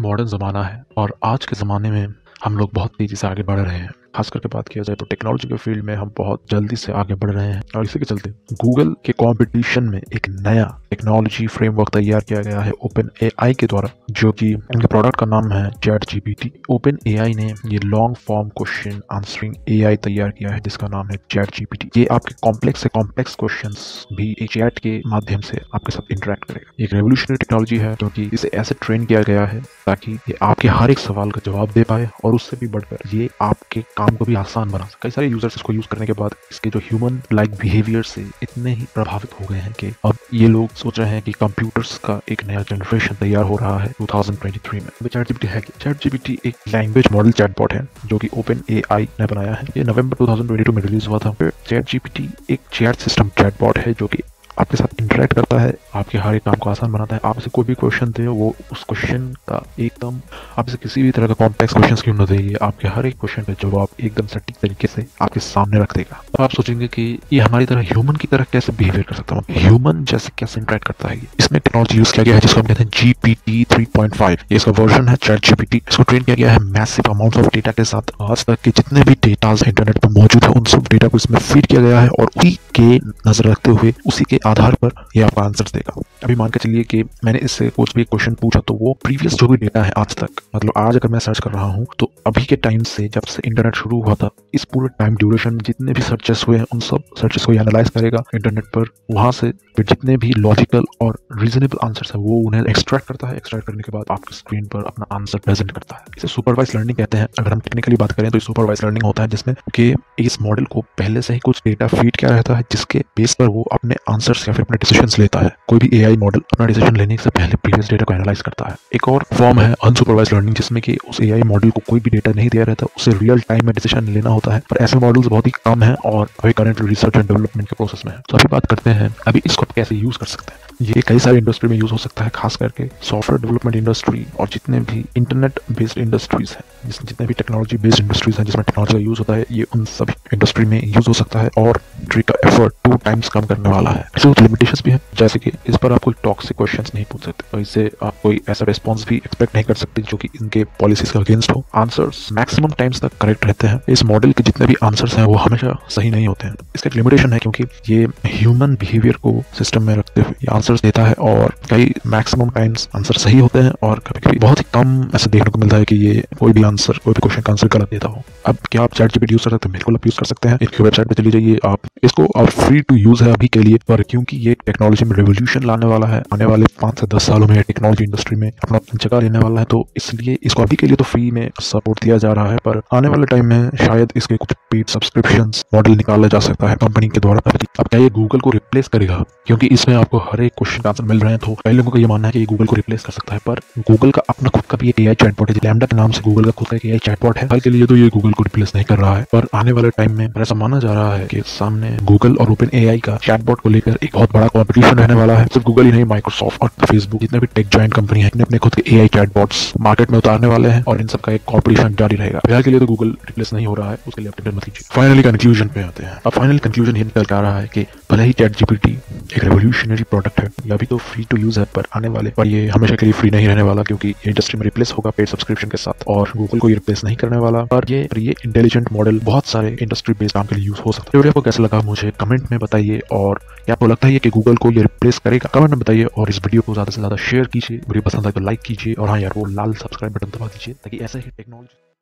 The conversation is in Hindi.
मॉडर्न ज़माना है और आज के ज़माने में हम लोग बहुत तेज़ी से आगे बढ़ रहे हैं। खास करके बात किया जाए तो टेक्नोलॉजी के फील्ड में हम बहुत जल्दी से आगे बढ़ रहे हैं और इसी के चलते गूगल के कंपटीशन में एक नया टेक्नोलॉजी फ्रेमवर्क तैयार किया गया है ओपन एआई के द्वारा, जो कि इनके प्रोडक्ट का नाम है चैट जीपीटी। ओपन एआई ने ये long form question answering AI तैयार किया है जिसका नाम है चैट जीपीटी। ये आपके कॉम्प्लेक्स से कॉम्प्लेक्स क्वेश्चंस भी एक चैट के माध्यम से आपके साथ इंटरेक्ट करेगा। एक रेवोल्यूशनरी टेक्नोलॉजी है क्योंकि इसे ऐसे ट्रेन किया गया है ताकि ये आपके हर एक सवाल का जवाब दे पाए और उससे भी बढ़कर ये आपके काम को भी आसान बना सके। कई सारे यूजर्स इसको यूज करने के बाद इसके जो ह्यूमन लाइक बिहेवियर से इतने ही प्रभावित हो गए हैं कि अब ये लोग सोच रहे हैं कि कंप्यूटर्स का एक नया जनरेशन तैयार हो रहा है 2023 में। तो चैट जीपीटी है क्या? चैट जीपीटी एक लैंग्वेज मॉडल चैटबॉट है जो कि ओपन एआई ने बनाया है। ये नवंबर 2022 में रिलीज हुआ था। चैट जीपीटी एक चैट सिस्टम चैटबॉट है जो कि आपके साथ इंटरेक्ट करता है, आपके हर एक काम को आसान बनाता है। आप इसे कोई भी क्वेश्चन दे, वो उस क्वेश्चन का एकदम आप इसे किसी भी तरह का कॉम्प्लेक्स क्वेश्चन क्यों न दे, आपके हर एक क्वेश्चन का जवाब एकदम सटीक तरीके से आपके सामने रख देगा। तो आप सोचेंगे कि ये हमारी तरह ह्यूमन की तरह कैसे बिहेवियर कर सकता है, ह्यूमन जैसे कैसे इंटरेक्ट करता है। इसमें टेक्नोलॉजी यूज किया गया है जिसको हम कहते हैं GPT 3.5। ये इसका वर्जन है चैट जीपीटी। इसको ट्रेन किया गया है मैसिव अमाउंट ऑफ डेटा के साथ। आज तक के जितने भी डेटाज इंटरनेट पर मौजूद है उन सब डेटा को इसमें फीड किया गया है और उसी के नजर रखते हुए उसी के आधार पर ये आपका आंसर देगा। अभी मान के चलिए कि मैंने इससे कुछ भी क्वेश्चन पूछा तो वो प्रीवियस जो भी डेटा है आज तक, मतलब आज अगर मैं सर्च कर रहा हूँ तो अभी के टाइम से जब से इंटरनेट शुरू हुआ था इस पूरे टाइम ड्यूरेशन में जितने भी सर्चेस हुए हैं उन सब सर्चेस को एनालाइज करेगा इंटरनेट पर। वहां से फिर जितने भी लॉजिकल और रीजनेबल आंसर्स है वो उन्हें एक्सट्रैक्ट करता है। एक्सट्रैक्ट करने के बाद आपकी स्क्रीन पर अपना आंसर प्रेजेंट करता है। इसे सुपरवाइज लर्निंग कहते हैं। अगर हम टेक्निकली बात करें तो सुपरवाइज लर्निंग होता है जिसमें कि इस मॉडल को पहले से ही कुछ डेटा फीड किया रहता है जिसके बेस पर वो अपने आंसर्स या फिर अपने डिसीजंस लेता है। कोई भी एआई मॉडल अपना डिसीजन लेने से पहले प्रीवियस डेटा को एनालाइज करता है। एक और फॉर्म है अनसुपरवाइज लर्निंग जिसमें कि उस एआई मॉडल को कोई भी डेटा नहीं दिया रहता, उसे रियल टाइम में डिसीजन लेना होता है। पर ऐसे मॉडल्स बहुत ही कम है और अभी करंट रिसर्च एंड डेवलपमेंट के प्रोसेस में है। तो अभी बात करते हैं अभी इसको कैसे यूज कर सकते हैं। ये कई सारी इंडस्ट्री में यूज हो सकता है, खास करके सॉफ्टवेयर डेवलपमेंट इंडस्ट्री और जितने भी इंटरनेट बेस्ड इंडस्ट्रीज हैं, जितने भी टेक्नोलॉजी बेस्ड इंडस्ट्रीज हैं जिसमें टेक्नोलॉजी का यूज होता है, ये उन सभी इंडस्ट्री में यूज हो सकता है और ट्री का एफर्ट 2 टाइम्स कम करने वाला है। इससे कुछ लिमिटेशंस भी हैं, जैसे कि इस पर आप कोई टॉक्सिक क्वेश्चंस नहीं पूछ सकते और इससे आप कोई ऐसा रिस्पॉन्स भी एक्सपेक्ट नहीं कर सकते जो कि इनके पॉलिसीज के अगेंस्ट हो। आंसर्स मैक्सिमम टाइम्स तक करेक्ट रहते हैं। इस मॉडल के जितने भी आंसर्स हैं वो हमेशा सही नहीं होते हैं। इसका एक लिमिटेशन है क्योंकि ये ह्यूमन बिहेवियर को सिस्टम में रखते हुए ये आंसर्स देता है और कई मैक्सिमम टाइम्स आंसर सही होते हैं और कभी कभी बहुत ही कम ऐसा देखने को मिलता है कि ये कोई भी आंसर कोई भी क्वेश्चन का आंसर गलत देता हो। अब क्या आप चैट जीपीटी यूज कर सकते हैं? बिल्कुल आप यूज कर सकते हैं। इसकी वेबसाइट पे चली जाइए, आप इसको और फ्री टू यूज है अभी के लिए, पर क्योंकि ये टेक्नोलॉजी में रिवोल्यूशन लाने वाला है, आने वाले 5 से 10 सालों में टेक्नोलॉजी इंडस्ट्री में अपना जगह लेने वाला है, तो इसलिए इसको अभी के लिए तो फ्री में सपोर्ट दिया जा रहा है। पर आने वाले टाइम में शायद इसके कुछ पेड सब्सक्रिप्शंस मॉडल निकाला जा सकता है कंपनी के द्वारा। अब क्या ये गूगल को रिप्लेस करेगा? क्योंकि इसमें आपको हर एक क्वेश्चन का आंसर मिल रहे हैं, तो कई लोगों का ये मानना है कि ये गूगल को रिप्लेस कर सकता है। पर गूगल का अपना खुद का भी एक एआई चैटबॉट है, लैम्डा के नाम से गूगल का खुद का एक एआई चैटबॉट है। हाल के लिए तो ये गूगल को रिप्लेस नहीं कर रहा है, पर आने वाले टाइम में ऐसा माना जा रहा है कि सामने गूगल और ओपन एआई का चैटबॉट को लेकर एक बहुत बड़ा कॉम्पिटिशन रहने वाला है। सिर्फ गूगल ही नहीं, माइक्रोसॉफ्ट और फेसबुक जितने भी टेक जॉइंट कंपनी है अपने खुद के एआई चैटबॉट्स मार्केट में उतारने वाले हैं और इन सब का एक कॉम्पिटिशन जारी रहेगा। फिलहाल के लिए तो गूगल रिप्लेस नहीं हो रहा है, उसके लिए अपडेट मत लीजिए। फाइनली कंक्लूजन पे आते हैं। अब फाइनल कंक्लूजन ये निकल के आ रहा है कि भले ही चैट जीपीटी एक रेवोल्यूशनरी प्रोडक्ट है, ये अभी तो फ्री टू यूज है, पर आने वाले पर ये हमेशा के लिए फ्री नहीं रहने वाला क्योंकि ये इंडस्ट्री में रिप्लेस होगा पेड सब्सक्रिप्शन के साथ और गूगल को ये रिप्लेस नहीं करने वाला। पर ये इंटेलिजेंट मॉडल बहुत सारे इंडस्ट्री बेस्ड काम के लिए यूज हो सकता है। वीडियो आपको कैसा लगा मुझे कमेंट में बताइए और क्या आपको लगता है कि गूगल को ये रिप्लेस करेगा? कमेंट में बताइए और इस वीडियो को ज्यादा से ज्यादा शेयर कीजिए। वीडियो पसंद आए तो लाइक कीजिए और हाँ यार वो लाल सब्सक्राइब बटन दबा दीजिए ताकि ऐसे ही टेक्नोलॉजी